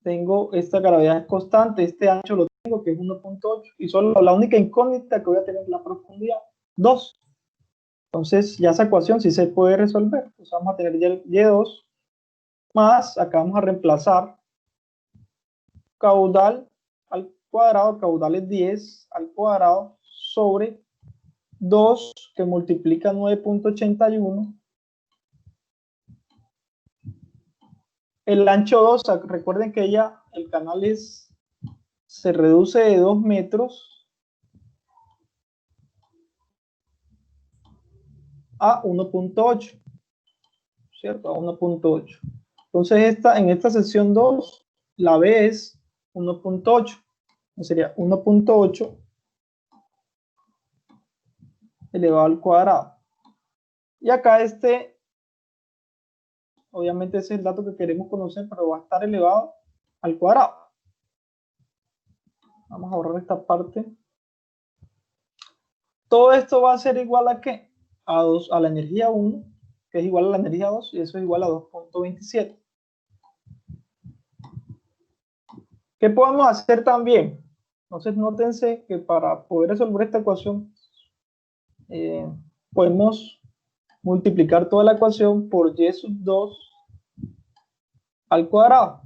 tengo esta gravedad constante, este ancho lo tengo que es 1.8 y solo la única incógnita que voy a tener es la profundidad, 2. Entonces ya esa ecuación sí se puede resolver. Entonces vamos a tener Y2 más, acá vamos a reemplazar caudal al cuadrado, caudal es 10 al cuadrado sobre 2 que multiplica 9.81. El ancho 2, recuerden que el canal se reduce de 2 metros a 1.8, ¿cierto? A 1.8. Entonces en esta sección 2, la B es 1.8. Sería 1.8 elevado al cuadrado. Y acá obviamente ese es el dato que queremos conocer, pero va a estar elevado al cuadrado. Vamos a borrar esta parte. Todo esto va a ser igual a ¿qué? A la energía 1, que es igual a la energía 2, y eso es igual a 2.27. ¿Qué podemos hacer también? Entonces, nótense que para poder resolver esta ecuación, podemos multiplicar toda la ecuación por y sub 2 al cuadrado.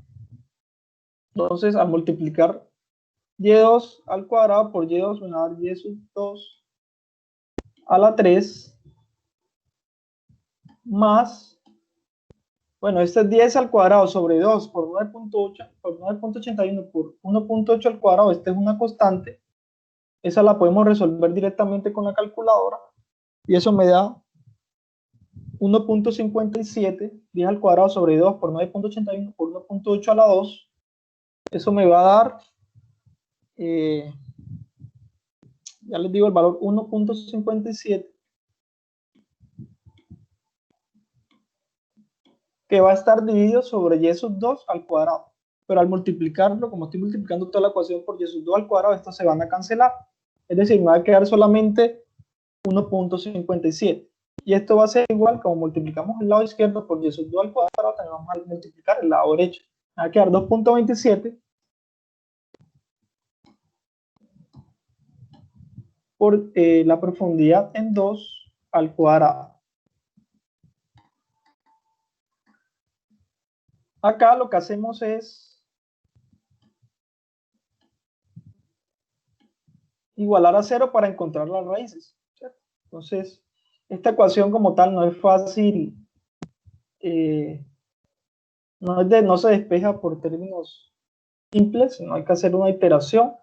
Entonces, al multiplicar y2 al cuadrado por y2, me va a dar y sub 2 a la 3 más, bueno, este es 10 al cuadrado sobre 2 por 9.8 por 9.81 por 1.8 al cuadrado. Esta es una constante. Esa la podemos resolver directamente con la calculadora. Y eso me da 1.57, 10 al cuadrado sobre 2 por 9.81 por 1.8 a la 2. Eso me va a dar, ya les digo el valor, 1.57, que va a estar dividido sobre y sub 2 al cuadrado. Pero al multiplicarlo, como estoy multiplicando toda la ecuación por y sub 2 al cuadrado, estos se van a cancelar. Es decir, me va a quedar solamente 1.57. Y esto va a ser igual, como multiplicamos el lado izquierdo por y sub 2 al cuadrado, también vamos a multiplicar el lado derecho. Me va a quedar 2.27 por la profundidad en 2 al cuadrado. Acá lo que hacemos es igualar a 0 para encontrar las raíces, ¿cierto? Entonces, esta ecuación como tal no es fácil, no se despeja por términos simples, sino hay que hacer una iteración.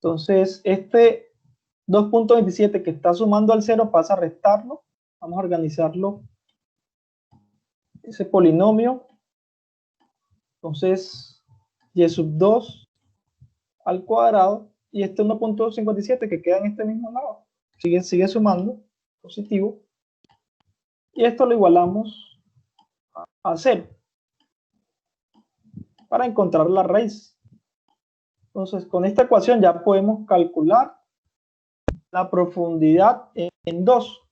Entonces, este 2.27 que está sumando al 0 pasa a restarlo. Vamos a organizarlo, ese polinomio. Entonces, y sub 2 al cuadrado, y este 1.57 que queda en este mismo lado, sigue sumando, positivo, y esto lo igualamos a 0 para encontrar la raíz. Entonces, con esta ecuación ya podemos calcular la profundidad en 2.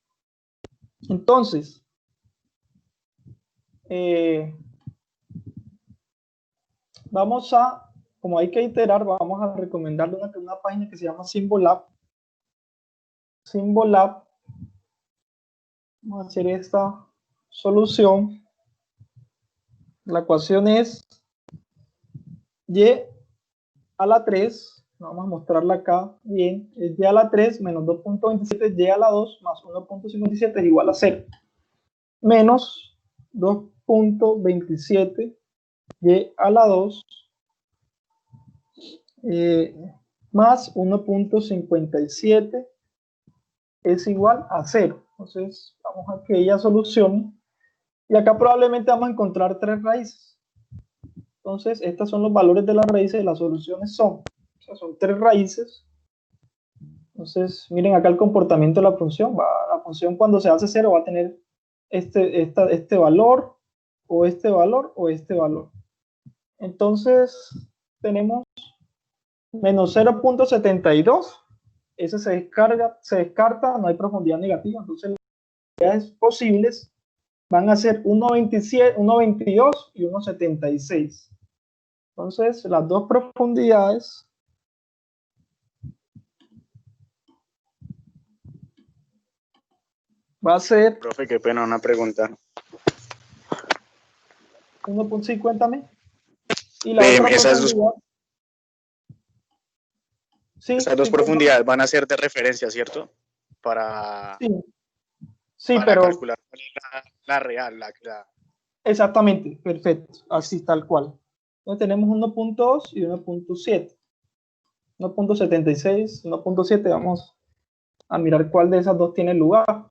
Entonces, vamos a, como hay que iterar, vamos a recomendarle una página que se llama Symbolab. Symbolab. Vamos a hacer esta solución. La ecuación es y a la 3, vamos a mostrarla acá bien, es y a la 3 menos 2.27 y a la 2 más 1.57 es igual a 0. Menos 2.27 y a la 2 más 1.57 es igual a 0. Entonces vamos a aquella solución y acá probablemente vamos a encontrar tres raíces. Entonces estos son los valores de las raíces y las soluciones son tres raíces. Entonces miren acá el comportamiento de la función. La función cuando se hace 0 va a tener este valor o este valor o este valor. Entonces tenemos menos 0.72, ese se descarta, no hay profundidad negativa, entonces las profundidades posibles van a ser 1.27, 1.22 y 1.76. Entonces las dos profundidades va a ser... Profe, qué pena, una pregunta. 1.50 y la otra profundidad... Esas dos profundidades van a ser de referencia, ¿cierto? Para, sí, para pero calcular la real. Exactamente, perfecto, así tal cual. Entonces tenemos 1.2 y 1.7. 1.76, 1.7, vamos a mirar cuál de esas dos tiene lugar.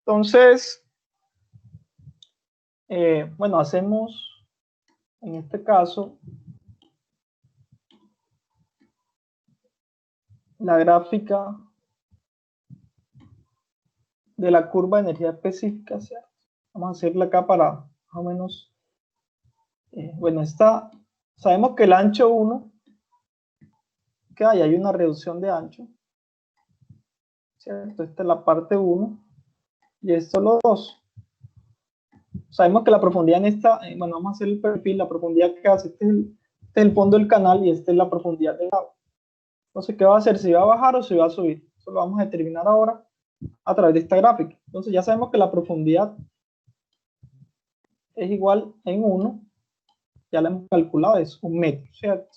Entonces, bueno, hacemos en este caso la gráfica de la curva de energía específica, ¿cierto? Vamos a hacerla acá para más o menos, bueno, sabemos que el ancho 1, que hay una reducción de ancho, ¿cierto? Esta es la parte 1, y es solo 2. Sabemos que la profundidad en esta, bueno, vamos a hacer el perfil, la profundidad que hace, este es el fondo del canal y esta es la profundidad del agua. Entonces, ¿qué va a hacer? ¿Si va a bajar o si va a subir? Eso lo vamos a determinar ahora a través de esta gráfica. Entonces, ya sabemos que la profundidad es igual en 1, ya la hemos calculado, es 1 metro, ¿cierto?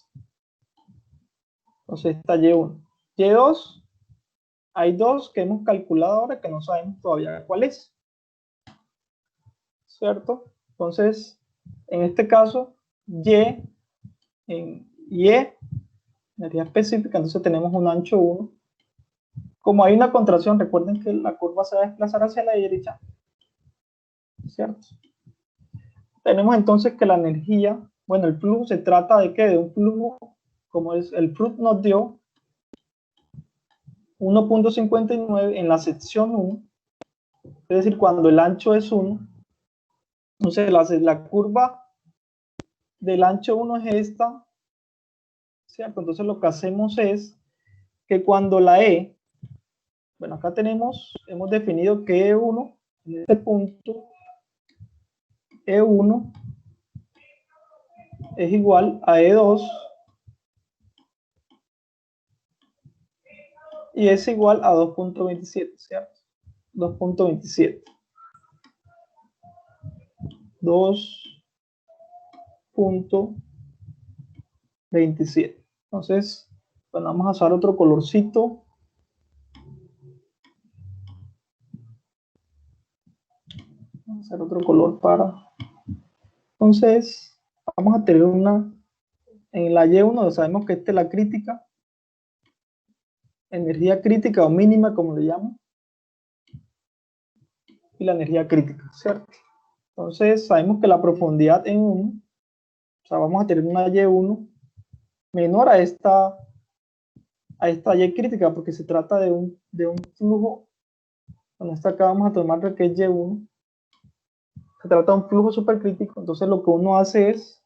Entonces, esta Y1. Y2, hay 2 que hemos calculado ahora que no sabemos todavía cuál es, ¿cierto? Entonces, en este caso, en Y, energía específica, entonces tenemos un ancho 1. Como hay una contracción, recuerden que la curva se va a desplazar hacia la derecha, ¿cierto? Tenemos entonces que la energía, bueno, el flujo se trata de ¿qué? De un flujo, como es el flujo nos dio 1.59 en la sección 1, es decir, cuando el ancho es 1, entonces la curva del ancho 1 es esta, ¿cierto? Entonces lo que hacemos es que cuando la E, bueno, acá hemos definido que E1, en este punto, E1 es igual a E2 y es igual a 2.27, ¿cierto? 2.27. 2.27. Entonces, bueno, vamos a usar otro colorcito. Vamos a hacer otro color para... Entonces, vamos a tener una... En la Y1 sabemos que esta es la crítica. Energía crítica o mínima, como le llaman. Y la energía crítica, ¿cierto? Entonces, sabemos que la profundidad en 1, o sea, vamos a tener una Y1 menor a esta Y crítica, porque se trata de un flujo. Bueno, esta acá vamos a tomar que es Y1. Se trata de un flujo supercrítico, entonces lo que uno hace es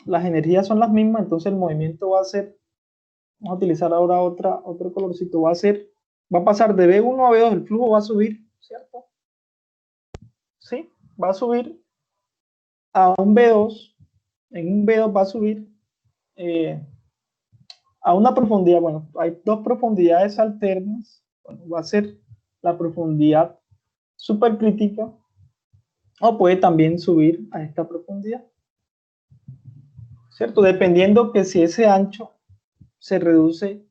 las energías son las mismas, entonces el movimiento va a ser, vamos a utilizar ahora otro colorcito, va a pasar de B1 a B2, el flujo va a subir, ¿cierto? Sí, va a subir a un B2, en un B2 va a subir a una profundidad, bueno, hay dos profundidades alternas, bueno, va a ser la profundidad supercrítica, o puede también subir a esta profundidad, ¿cierto? Dependiendo que si ese ancho se reduce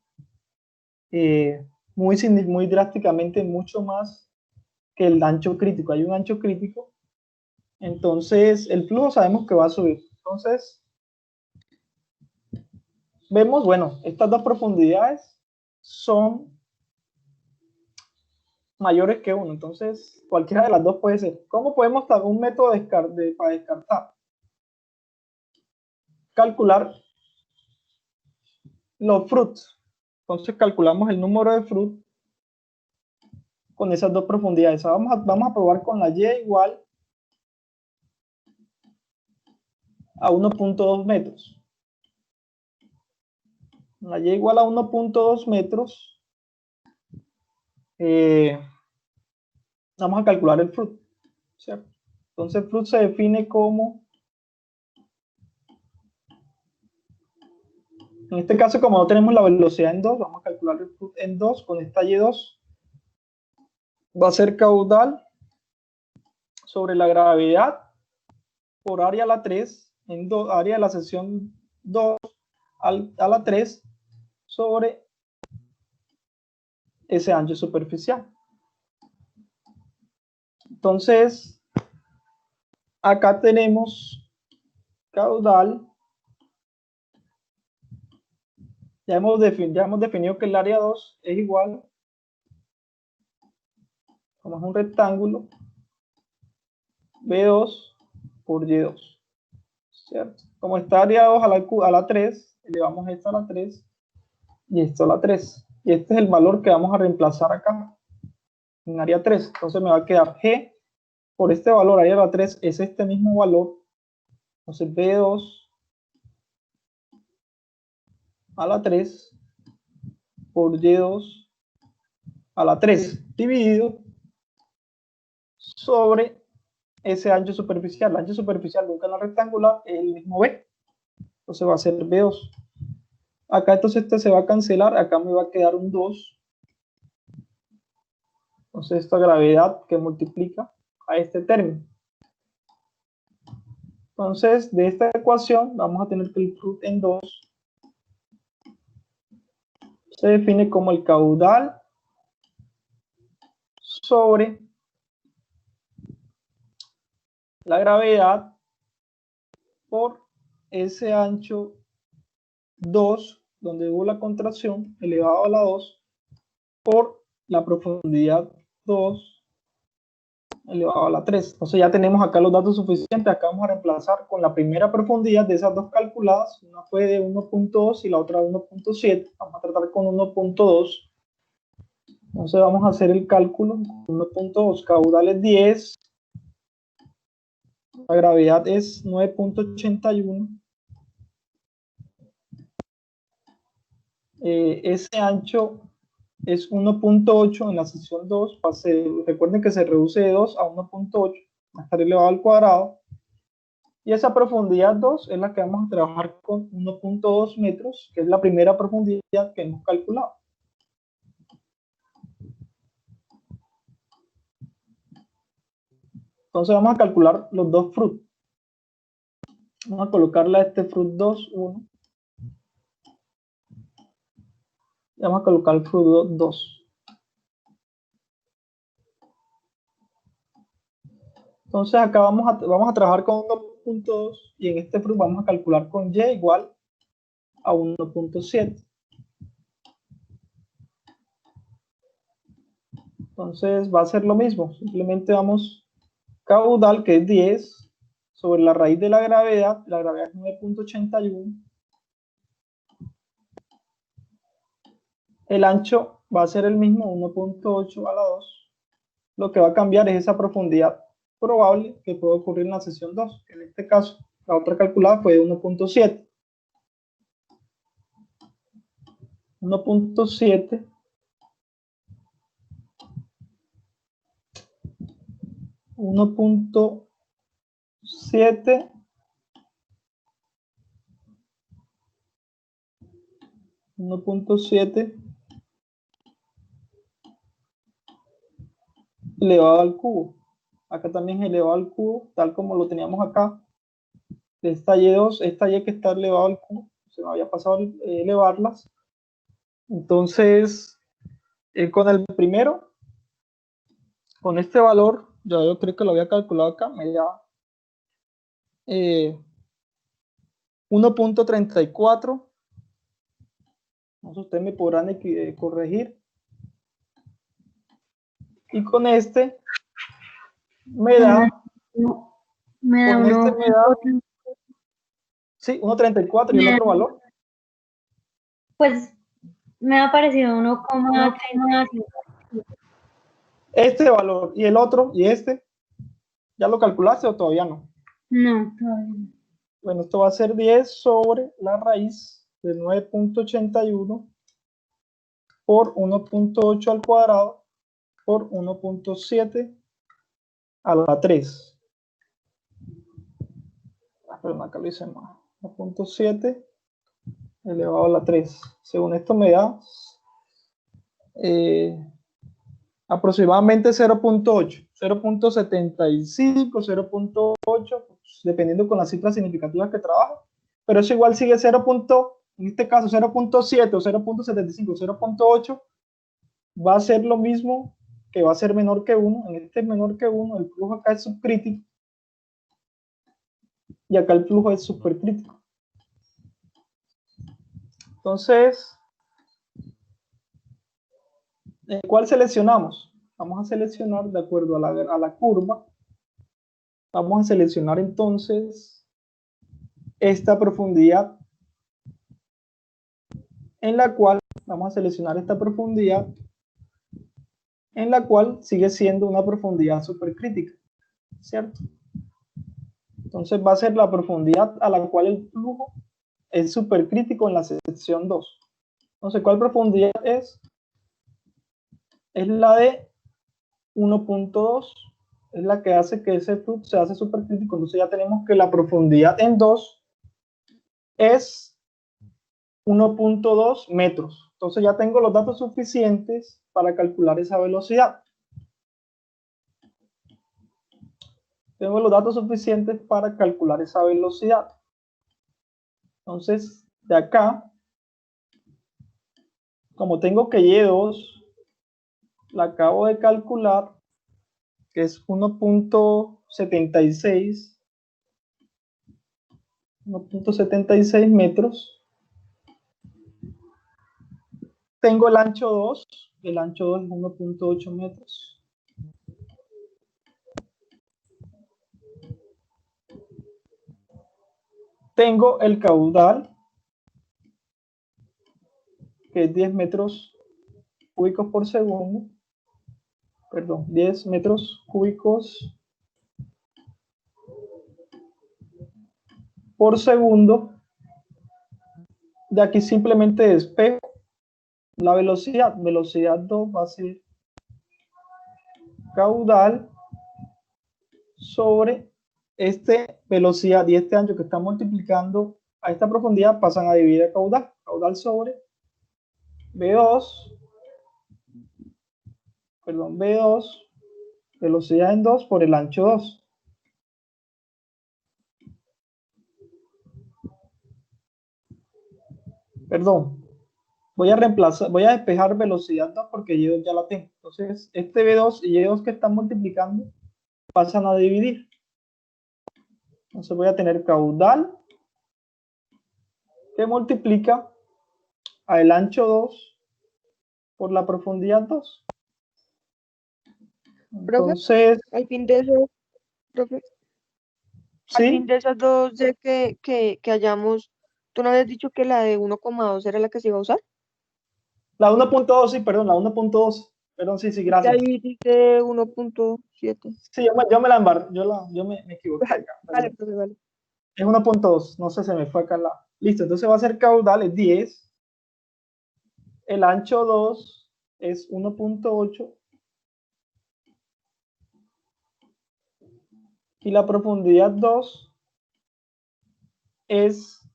muy drásticamente, mucho más que el ancho crítico. Hay un ancho crítico, entonces el flujo sabemos que va a subir. Entonces, vemos, bueno, estas dos profundidades son mayores que 1, entonces cualquiera de las dos puede ser. ¿Cómo podemos dar un método para descartar? Calcular los frutos. Entonces calculamos el número de frutos con esas dos profundidades. Vamos a probar con la Y igual a 1.2 metros. La Y igual a 1.2 metros. Vamos a calcular el fruto, ¿cierto? Entonces el fruto se define como, en este caso, como no tenemos la velocidad en 2, vamos a calcular el fruto en 2 con esta Y2. Va a ser caudal sobre la gravedad por área a la 3, área de la sección 2 a la 3 sobre ese ancho superficial. Entonces, acá tenemos caudal. Ya hemos definido que el área 2 es igual, como es un rectángulo, B2 por Y2, ¿cierto? Como está área 2 a la 3, elevamos esto a la 3 y esto a la 3. Y este es el valor que vamos a reemplazar acá en área 3. Entonces me va a quedar G por este valor, área de la 3, es este mismo valor. Entonces B2 a la 3 por y2 a la 3 dividido sobre ese ancho superficial. El ancho superficial de un canal rectangular es el mismo B. Entonces va a ser B2. Acá entonces este se va a cancelar. Acá me va a quedar un 2. Entonces esta gravedad que multiplica a este término. Entonces de esta ecuación vamos a tener que el root en 2 se define como el caudal sobre la gravedad por ese ancho 2, donde hubo la contracción, elevado a la 2, por la profundidad 2, elevado a la 3. Entonces ya tenemos acá los datos suficientes. Acá vamos a reemplazar con la primera profundidad de esas dos calculadas. Una fue de 1.2 y la otra de 1.7. Vamos a tratar con 1.2. Entonces vamos a hacer el cálculo. 1.2, caudal es 10. La gravedad es 9.81. Ese ancho es 1.8 en la sección 2. Recuerden que se reduce de 2 a 1.8 a estar elevado al cuadrado. Y esa profundidad 2 es la que vamos a trabajar con 1.2 metros, que es la primera profundidad que hemos calculado. Entonces vamos a calcular los dos frutos. Vamos a colocarle a este fruto 2, 1. Y vamos a colocar el fruto 2. Entonces acá vamos a trabajar con 1.2 y en este fruto vamos a calcular con y igual a 1.7. Entonces va a ser lo mismo. Simplemente vamos caudal, que es 10, sobre la raíz de la gravedad. La gravedad es 9.81. El ancho va a ser el mismo, 1.8 a la 2. Lo que va a cambiar es esa profundidad probable que puede ocurrir en la sección 2. En este caso, la otra calculada fue de 1.7. 1.7 1.7 1.7 elevado al cubo. Acá también es elevado al cubo, tal como lo teníamos acá. Esta y2, esta y que está elevado al cubo, se me había pasado elevarlas. Entonces, con el primero, con este valor, yo creo que lo había calculado acá, me da 1.34. No sé, ustedes me podrán corregir. Y con este me da... Me da con este me da... 1.34. Sí, 1.34 y el otro valor. Pues me ha parecido 1,35. Este valor y el otro y este, ¿ya lo calculaste o todavía no? No, todavía no. Bueno, esto va a ser 10 sobre la raíz de 9.81 por 1.8 al cuadrado por 1.7 a la 3. Perdón, acá lo hice mal. 1.7 elevado a la 3. Según esto me da aproximadamente 0.8, 0.75, 0.8, dependiendo con las cifras significativas que trabajo, pero eso igual sigue 0. En este caso 0.7 o 0.75, 0.8 va a ser lo mismo, que va a ser menor que 1. En este es menor que 1, el flujo acá es subcrítico y acá el flujo es supercrítico. Entonces, ¿cuál seleccionamos? Vamos a seleccionar de acuerdo a la curva. Vamos a seleccionar entonces esta profundidad, en la cual vamos a seleccionar esta profundidad, en la cual sigue siendo una profundidad supercrítica, ¿cierto? Entonces va a ser la profundidad a la cual el flujo es supercrítico en la sección 2. Entonces, ¿cuál profundidad es? Es la de 1.2, es la que hace que ese flujo se hace supercrítico. Entonces ya tenemos que la profundidad en 2 es 1.2 metros. Entonces ya tengo los datos suficientes para calcular esa velocidad. Tengo los datos suficientes para calcular esa velocidad. Entonces, de acá, como tengo que Y2, la acabo de calcular, que es 1.76 metros. Tengo el ancho 2 es 1.8 metros. Tengo el caudal, que es 10 metros cúbicos por segundo. Perdón, 10 metros cúbicos por segundo. De aquí simplemente despejo la velocidad. Velocidad 2 va a ser caudal sobre velocidad y este ancho que está multiplicando a esta profundidad, pasan a dividir el caudal. Caudal sobre B2, velocidad en 2 por el ancho 2. Perdón, voy a despejar velocidad 2 porque Y2 ya la tengo. Entonces, este B2 y Y2 que están multiplicando pasan a dividir. Entonces voy a tener caudal que multiplica al ancho 2 por la profundidad 2. Entonces, Al fin de eso, profe, al fin sí, de esas dos de que hayamos, ¿tú no habías dicho que la de 1,2 era la que se iba a usar? la 1.2, sí, perdón, la 1.2. Perdón, sí, Y gracias. ahí dice 1.7. Sí, yo me la embarré, yo me equivoqué acá. Vale, profe, vale. Es 1.2, no sé, se me fue acá la. Listo, entonces va a ser caudal, es 10. El ancho 2 es 1.8. Y la profundidad 2 es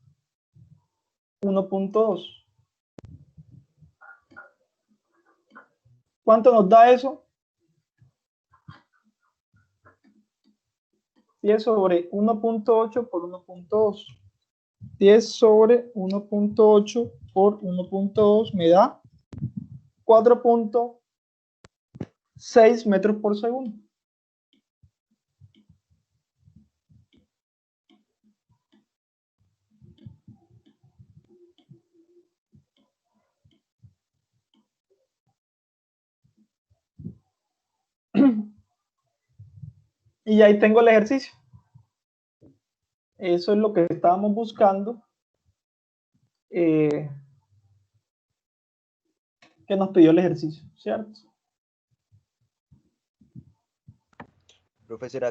1.2. ¿Cuánto nos da eso? 10 sobre 1.8 por 1.2. 10 sobre 1.8 por 1.2 me da 4.6 metros por segundo. Y ahí tengo el ejercicio. Eso es lo que estábamos buscando. Que nos pidió el ejercicio, ¿cierto? Profesora,